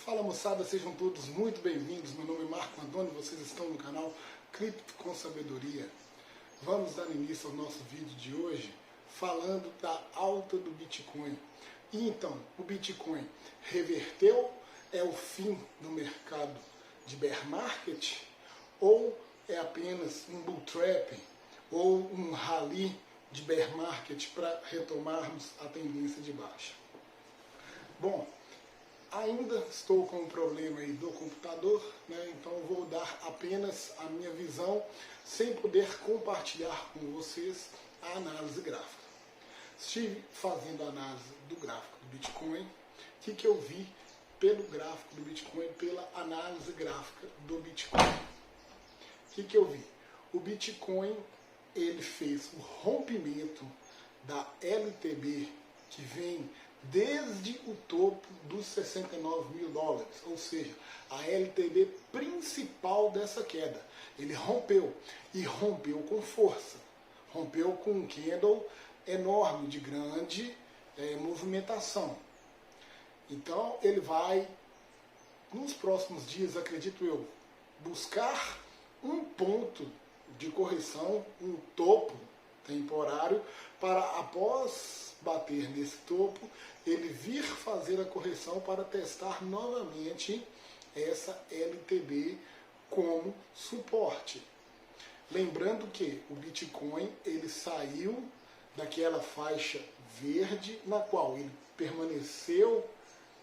Fala moçada, sejam todos muito bem-vindos. Meu nome é Marco Antônio, vocês estão no canal Cripto com Sabedoria. Vamos dar início ao nosso vídeo de hoje falando da alta do Bitcoin. E então, o Bitcoin reverteu? É o fim do mercado de bear market? Ou é apenas um bull trap? Ou um rally de bear market para retomarmos a tendência de baixa? Bom, ainda estou com um problema aí do computador, né? Então vou dar apenas a minha visão sem poder compartilhar com vocês a análise gráfica. Estive fazendo a análise do gráfico do Bitcoin. O que eu vi pelo gráfico do Bitcoin, pela análise gráfica do Bitcoin? O que eu vi? O Bitcoin ele fez o rompimento da LTB que vem desde o topo dos 69 mil dólares, ou seja, a LTB principal dessa queda. Ele rompeu, e rompeu com força, rompeu com um candle enorme, de grande movimentação. Então ele vai, nos próximos dias, acredito eu, buscar um ponto de correção, um topo temporário, para após bater nesse topo, ele vir fazer a correção para testar novamente essa LTB como suporte. Lembrando que o Bitcoin ele saiu daquela faixa verde na qual ele permaneceu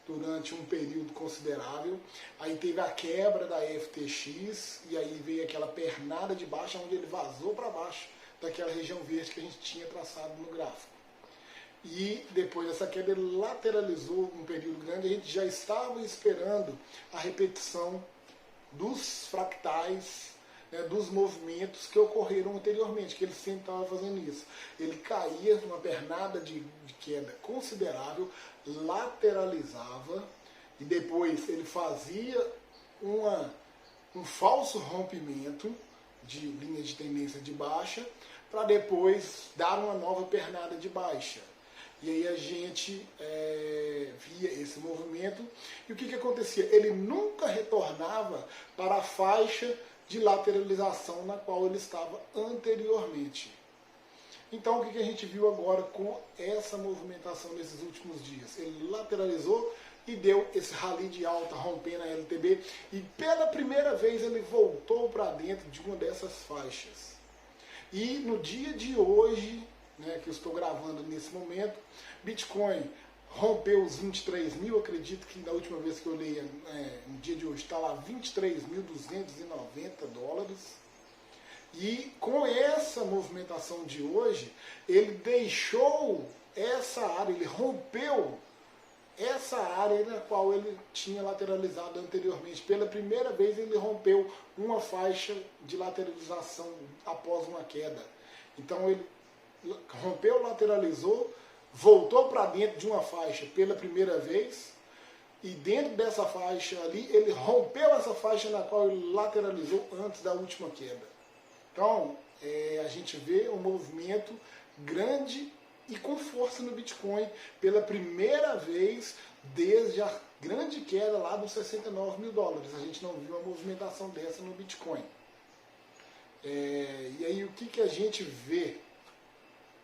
durante um período considerável, aí teve a quebra da FTX e aí veio aquela pernada de baixa onde ele vazou para baixo daquela região verde que a gente tinha traçado no gráfico. E depois dessa queda ele lateralizou um período grande, a gente já estava esperando a repetição dos fractais, né, dos movimentos que ocorreram anteriormente, que ele sempre estava fazendo isso. Ele caía numa pernada de queda considerável, lateralizava e depois ele fazia um falso rompimento de linha de tendência de baixa para depois dar uma nova pernada de baixa. E aí a gente via esse movimento e o que acontecia? Ele nunca retornava para a faixa de lateralização na qual ele estava anteriormente. Então o que a gente viu agora com essa movimentação nesses últimos dias? Ele lateralizou e deu esse rally de alta, rompendo a LTB, e pela primeira vez ele voltou para dentro de uma dessas faixas. E no dia de hoje, né, que eu estou gravando nesse momento, Bitcoin rompeu os 23 mil, acredito que da última vez que eu olhei, no dia de hoje, está lá 23.290 dólares. E com essa movimentação de hoje, ele deixou essa área, ele rompeu essa área na qual ele tinha lateralizado anteriormente. Pela primeira vez ele rompeu uma faixa de lateralização após uma queda. Então ele rompeu, lateralizou, voltou para dentro de uma faixa pela primeira vez, e dentro dessa faixa ali, ele rompeu essa faixa na qual ele lateralizou antes da última queda. Então, a gente vê um movimento grande e com força no Bitcoin pela primeira vez desde a grande queda lá dos 69 mil dólares. A gente não viu uma movimentação dessa no Bitcoin. E aí o que a gente vê?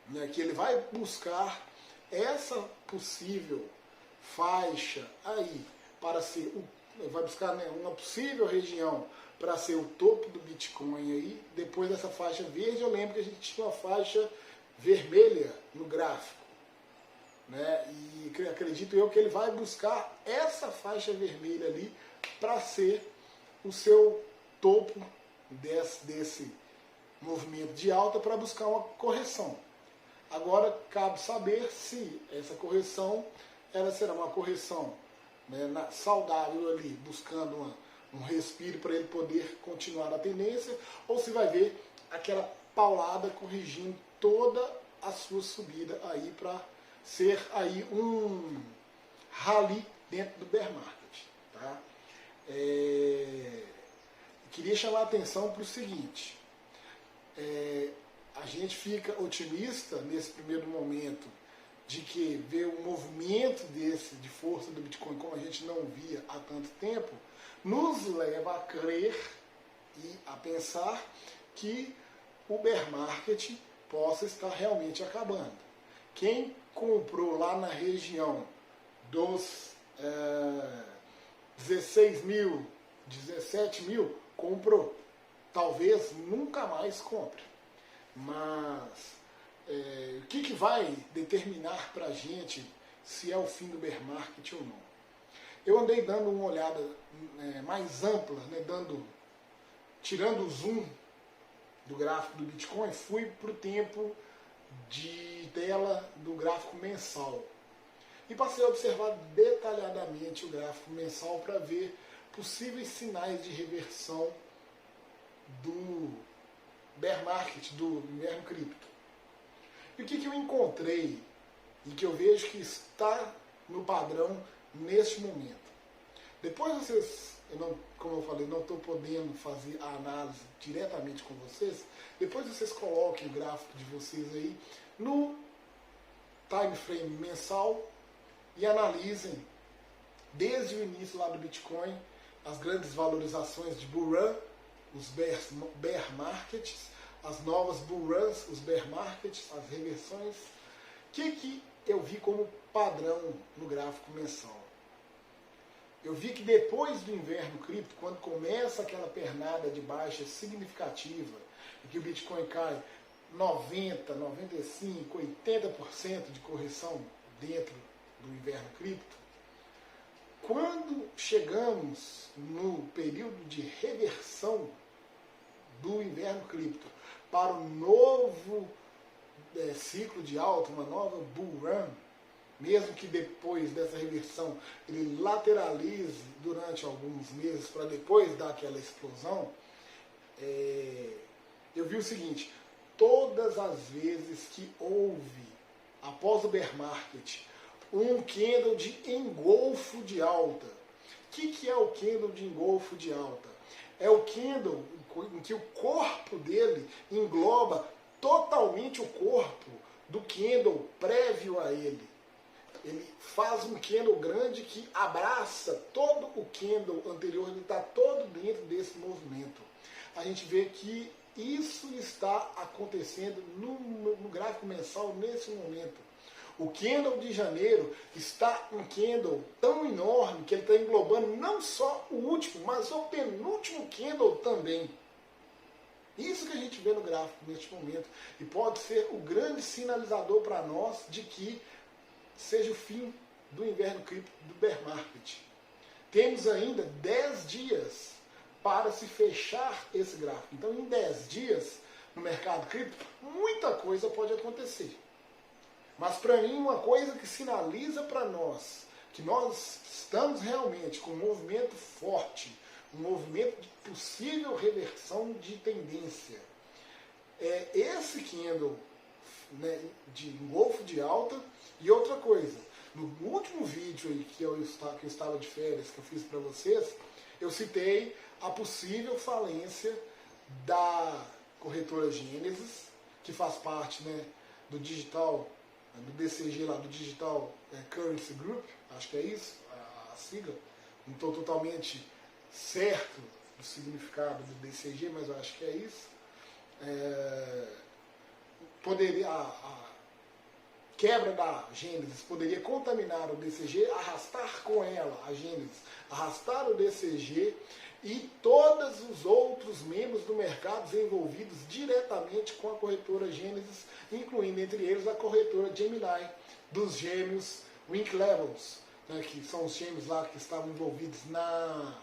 Né, que ele vai buscar essa possível faixa aí para ser vai buscar, né, uma possível região para ser o topo do Bitcoin aí. Depois dessa faixa verde, eu lembro que a gente tinha uma faixa vermelha no gráfico, né? E acredito eu que ele vai buscar essa faixa vermelha ali para ser o seu topo desse movimento de alta, para buscar uma correção. Agora cabe saber se essa correção ela será uma correção, né, saudável ali, buscando um respiro para ele poder continuar a tendência, ou se vai ver aquela paulada corrigindo toda a sua subida aí para ser aí um rally dentro do bear market. Tá? Queria chamar a atenção para o seguinte, a gente fica otimista nesse primeiro momento de que ver um movimento desse de força do Bitcoin como a gente não via há tanto tempo, nos leva a crer e a pensar que o bear market possa estar realmente acabando. Quem comprou lá na região dos 16 mil, 17 mil, comprou. Talvez nunca mais compre. Mas o que vai determinar para a gente se é o fim do bear market ou não? Eu andei dando uma olhada mais ampla, né, tirando o zoom do gráfico do Bitcoin, fui para o tempo de tela do gráfico mensal. E passei a observar detalhadamente o gráfico mensal para ver possíveis sinais de reversão do bear market, do inverno cripto. E o que eu encontrei e que eu vejo que está no padrão neste momento? Depois vocês, como eu falei, não estou podendo fazer a análise diretamente com vocês, depois vocês coloquem o gráfico de vocês aí no time frame mensal e analisem desde o início lá do Bitcoin as grandes valorizações de bull run, os bear markets, as novas bull runs, os bear markets, as reversões. O que eu vi como padrão no gráfico mensal? Eu vi que depois do inverno cripto, quando começa aquela pernada de baixa significativa, e que o Bitcoin cai 90, 95, 80% de correção dentro do inverno cripto, quando chegamos no período de reversão do inverno cripto para um novo ciclo de alta, uma nova bull run, mesmo que depois dessa reversão ele lateralize durante alguns meses para depois dar aquela explosão, eu vi o seguinte: todas as vezes que houve, após o bear market, um candle de engolfo de alta. O que é o candle de engolfo de alta? É o candle em que o corpo dele engloba totalmente o corpo do candle prévio a ele. Ele faz um candle grande que abraça todo o candle anterior, ele está todo dentro desse movimento. A gente vê que isso está acontecendo no gráfico mensal nesse momento. O candle de janeiro está um candle tão enorme que ele está englobando não só o último, mas o penúltimo candle também. Isso que a gente vê no gráfico neste momento. E pode ser o grande sinalizador para nós de que seja o fim do inverno cripto do bear market. Temos ainda 10 dias para se fechar esse gráfico. Então, em 10 dias, no mercado cripto, muita coisa pode acontecer. Mas, para mim, uma coisa que sinaliza para nós que nós estamos realmente com um movimento forte, um movimento de possível reversão de tendência, é esse candle, né, de engolfo de alta. E outra coisa, no último vídeo aí que eu estava de férias, que eu fiz para vocês, eu citei a possível falência da corretora Gênesis, que faz parte, né, do digital, do DCG lá, do Digital Currency Group, acho que é isso, a sigla. Não estou totalmente certo do significado do DCG, mas eu acho que é isso. A quebra da Gênesis poderia contaminar o DCG, arrastar com ela a Gênesis, arrastar o DCG e todos os outros membros do mercado envolvidos diretamente com a corretora Gênesis, incluindo entre eles a corretora Gemini, dos gêmeos Winklevels, né, que são os gêmeos lá que estavam envolvidos na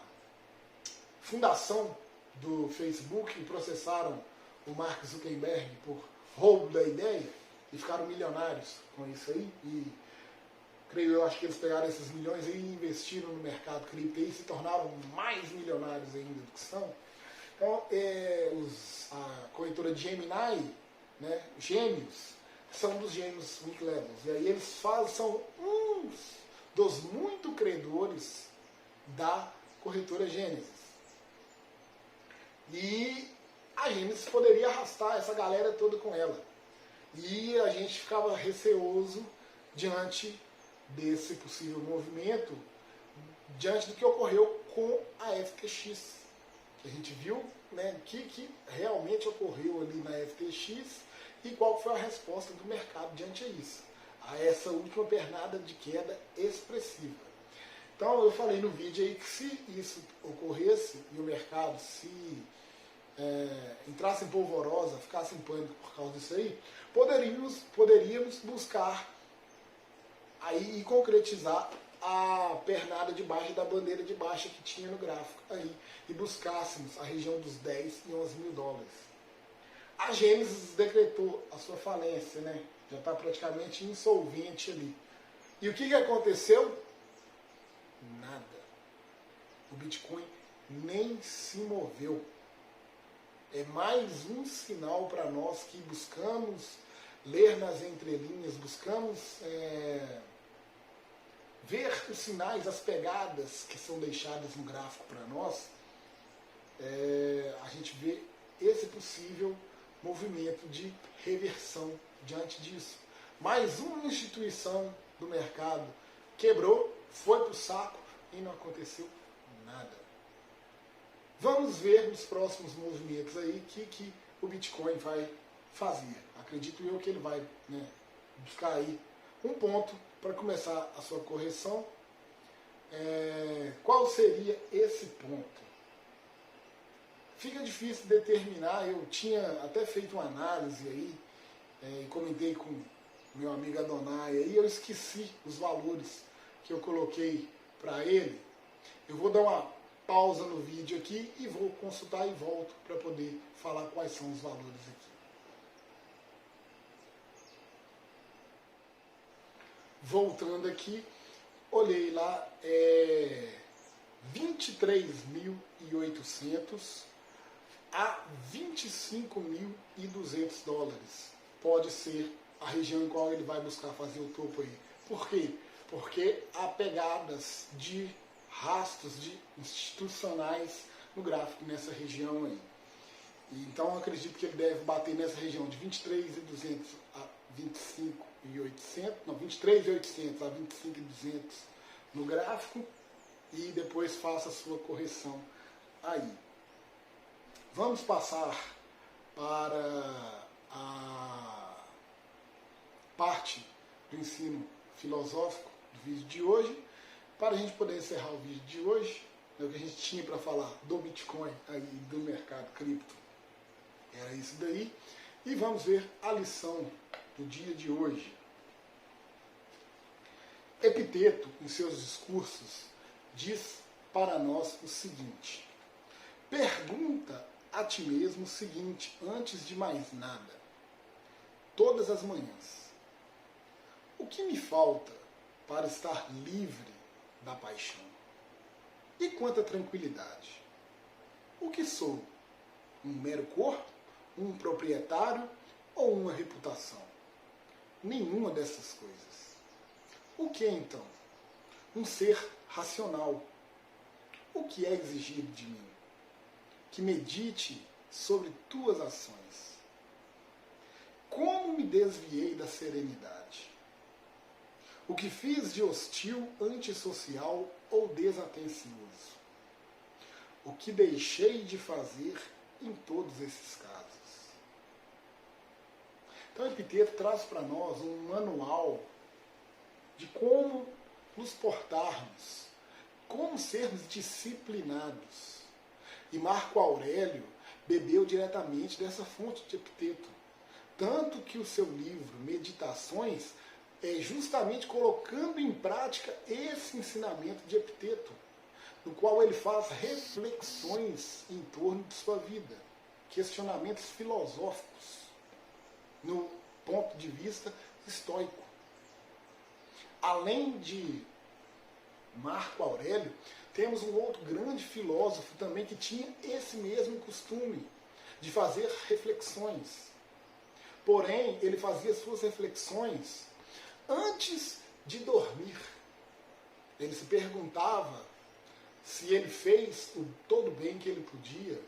fundação do Facebook e processaram o Mark Zuckerberg por roubo da ideia e ficaram milionários com isso aí. E eu acho que eles pegaram esses milhões e investiram no mercado cripto e se tornaram mais milionários ainda do que são. Então, a corretora Gemini, né, gêmeos, são dos gêmeos Winklevels. E aí eles são uns dos muito credores da corretora Gênesis. E a Gênesis poderia arrastar essa galera toda com ela. E a gente ficava receoso diante desse possível movimento, diante do que ocorreu com a FTX. Que a gente viu, né, que realmente ocorreu ali na FTX e qual foi a resposta do mercado diante a isso, a essa última pernada de queda expressiva. Então eu falei no vídeo aí que se isso ocorresse e o mercado se entrasse em polvorosa, ficasse em pânico por causa disso aí, poderíamos buscar aí e concretizar a pernada de baixa da bandeira de baixa que tinha no gráfico aí e buscássemos a região dos 10 e 11 mil dólares. A Gênesis decretou a sua falência, né? Já está praticamente insolvente ali. E o que aconteceu? Nada. O Bitcoin nem se moveu. É mais um sinal para nós que buscamos ler nas entrelinhas, buscamos ver os sinais, as pegadas que são deixadas no gráfico para nós. A gente vê esse possível movimento de reversão diante disso. Mais uma instituição do mercado quebrou, foi para o saco e não aconteceu nada. Vamos ver nos próximos movimentos aí que o Bitcoin vai fazer. Acredito eu que ele vai, né, buscar aí um ponto para começar a sua correção. Qual seria esse ponto? Fica difícil determinar. Eu tinha até feito uma análise aí e comentei com meu amigo Adonai aí, eu esqueci os valores que eu coloquei para ele. Eu vou dar uma pausa no vídeo aqui e vou consultar e volto para poder falar quais são os valores aqui. Voltando aqui, olhei lá, 23.800 a 25.200 dólares. Pode ser a região em qual ele vai buscar fazer o topo aí. Por quê? Porque há pegadas de rastros de institucionais no gráfico nessa região aí. Então acredito que ele deve bater nessa região de 23.200 a 25.800, não, 23.800 a 25.200 no gráfico e depois faça a sua correção aí. Vamos passar para a parte do ensino filosófico do vídeo de hoje, para a gente poder encerrar o vídeo de hoje. O que a gente tinha para falar do Bitcoin aí, do mercado cripto, era isso daí. E vamos ver a lição do dia de hoje. Epiteto, em seus discursos, diz para nós o seguinte: pergunta a ti mesmo o seguinte, antes de mais nada, todas as manhãs: o que me falta para estar livre da paixão? E quanto à tranquilidade? O que sou? Um mero corpo? Um proprietário? Ou uma reputação? Nenhuma dessas coisas. O que então? Um ser racional. O que é exigido de mim? Que medite sobre tuas ações. Como me desviei da serenidade? O que fiz de hostil, antissocial ou desatencioso? O que deixei de fazer em todos esses casos? Então, Epiteto traz para nós um manual de como nos portarmos, como sermos disciplinados. E Marco Aurélio bebeu diretamente dessa fonte de Epiteto. Tanto que o seu livro, Meditações, é justamente colocando em prática esse ensinamento de Epiteto, no qual ele faz reflexões em torno de sua vida, questionamentos filosóficos, no ponto de vista estoico. Além de Marco Aurélio, temos um outro grande filósofo também que tinha esse mesmo costume de fazer reflexões. Porém, ele fazia suas reflexões antes de dormir. Ele se perguntava se ele fez todo o bem que ele podia,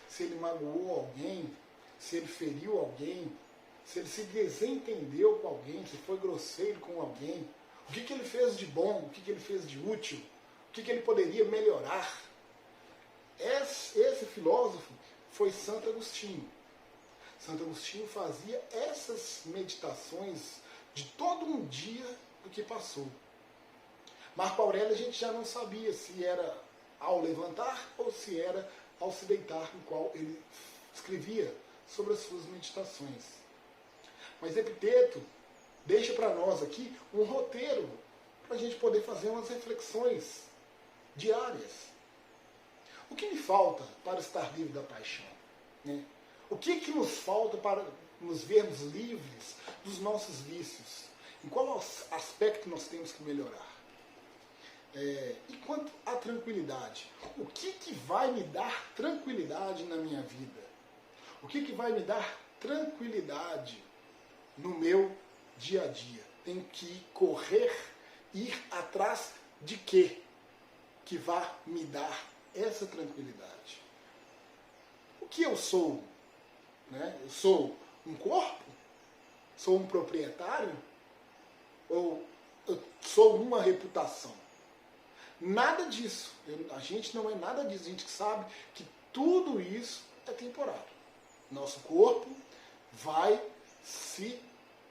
se ele magoou alguém, se ele feriu alguém, se ele se desentendeu com alguém, se foi grosseiro com alguém, o que ele fez de bom, o que ele fez de útil, o que ele poderia melhorar. Esse filósofo foi Santo Agostinho. Santo Agostinho fazia essas meditações de todo um dia do que passou. Marco Aurélio a gente já não sabia se era ao levantar ou se era ao se deitar, no qual ele escrevia sobre as suas meditações. Mas Epiteto deixa para nós aqui um roteiro para a gente poder fazer umas reflexões diárias. O que me falta para estar livre da paixão? Né? O que nos falta para nos vermos livres dos nossos vícios? Em qual aspecto nós temos que melhorar? E quanto à tranquilidade? O que vai me dar tranquilidade na minha vida? O que vai me dar tranquilidade no meu dia a dia? Tenho que correr, ir atrás de quê? Que vai me dar essa tranquilidade. O que eu sou? Né? Eu sou um corpo? Sou um proprietário? Ou eu sou uma reputação? Nada disso. A gente não é nada disso. A gente sabe que tudo isso é temporário. Nosso corpo vai se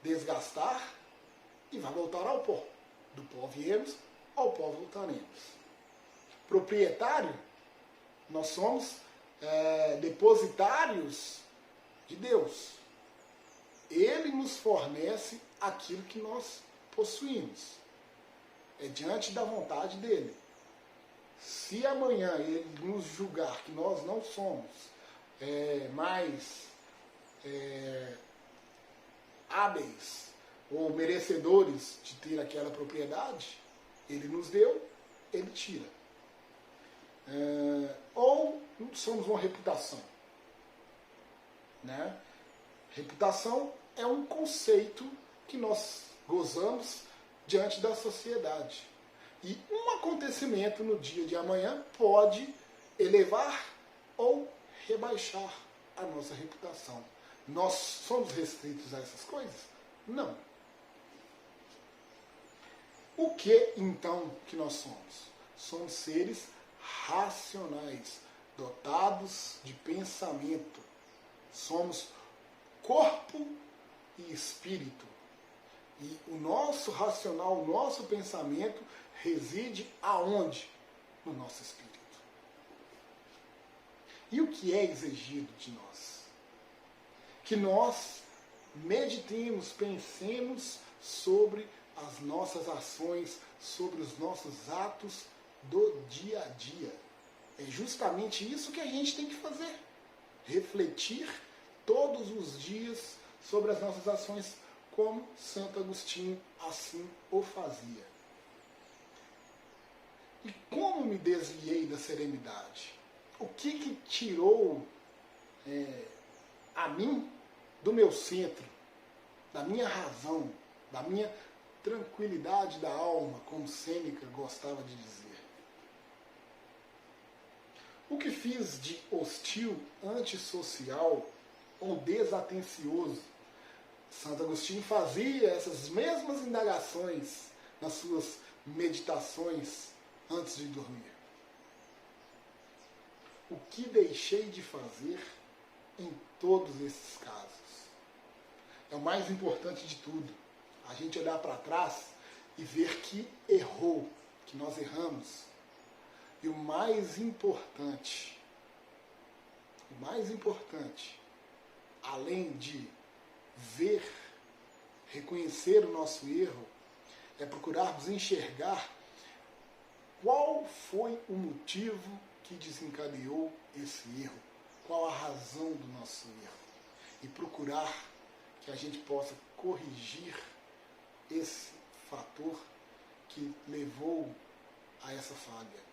desgastar e vai voltar ao pó. Do pó viemos, ao pó voltaremos. Proprietário, nós somos depositários de Deus. Ele nos fornece aquilo que nós possuímos. É diante da vontade dele. Se amanhã ele nos julgar que nós não somos mais hábeis ou merecedores de ter aquela propriedade, ele nos deu, ele tira. Ou somos uma reputação. Né? Reputação é um conceito que nós gozamos diante da sociedade. E um acontecimento no dia de amanhã pode elevar ou rebaixar a nossa reputação. Nós somos restritos a essas coisas? Não. O que então que nós somos? Somos seres racionais, dotados de pensamento. Somos corpo e espírito. E o nosso racional, o nosso pensamento reside aonde? No nosso espírito. E o que é exigido de nós? Que nós meditemos, pensemos sobre as nossas ações, sobre os nossos atos do dia a dia. É justamente isso que a gente tem que fazer. Refletir todos os dias sobre as nossas ações, como Santo Agostinho assim o fazia. E como me desviei da serenidade? O que tirou a mim do meu centro, da minha razão, da minha tranquilidade da alma, como Sêneca gostava de dizer? O que fiz de hostil, antissocial ou desatencioso? Santo Agostinho fazia essas mesmas indagações nas suas meditações antes de dormir. O que deixei de fazer em todos esses casos? É o mais importante de tudo. A gente olhar para trás e ver que errou, que nós erramos. E o mais importante, além de ver, reconhecer o nosso erro, é procurarmos enxergar qual foi o motivo que desencadeou esse erro, qual a razão do nosso erro, e procurar que a gente possa corrigir esse fator que levou a essa falha.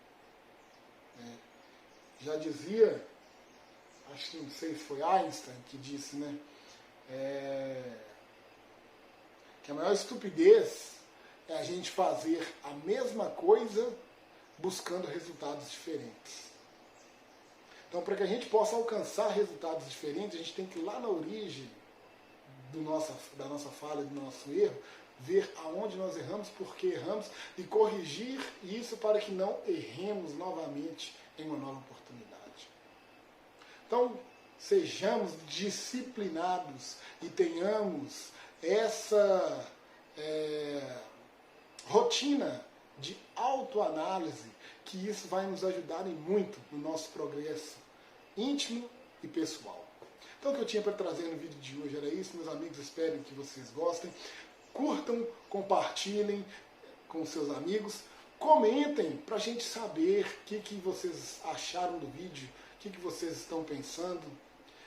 Já dizia, acho que não sei se foi Einstein que disse, né? Que a maior estupidez é a gente fazer a mesma coisa buscando resultados diferentes. Então, para que a gente possa alcançar resultados diferentes, a gente tem que ir lá na origem da nossa falha, do nosso erro, ver aonde nós erramos, por que erramos e corrigir isso para que não erremos novamente em uma nova oportunidade. Então, sejamos disciplinados e tenhamos essa rotina de autoanálise, que isso vai nos ajudar em muito no nosso progresso íntimo e pessoal. Então, o que eu tinha para trazer no vídeo de hoje era isso, meus amigos. Espero que vocês gostem. Curtam, compartilhem com seus amigos, comentem para a gente saber o que vocês acharam do vídeo, o que vocês estão pensando.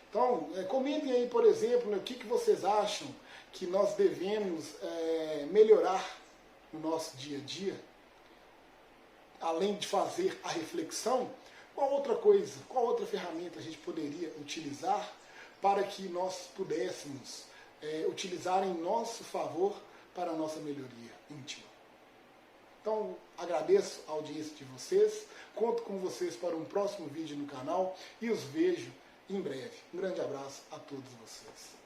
Então, comentem aí, por exemplo, o que vocês acham que nós devemos melhorar no nosso dia a dia. Além de fazer a reflexão, qual outra coisa, qual outra ferramenta a gente poderia utilizar para que nós pudéssemos utilizar em nosso favor para a nossa melhoria íntima. Então, agradeço a audiência de vocês, conto com vocês para um próximo vídeo no canal e os vejo em breve. Um grande abraço a todos vocês.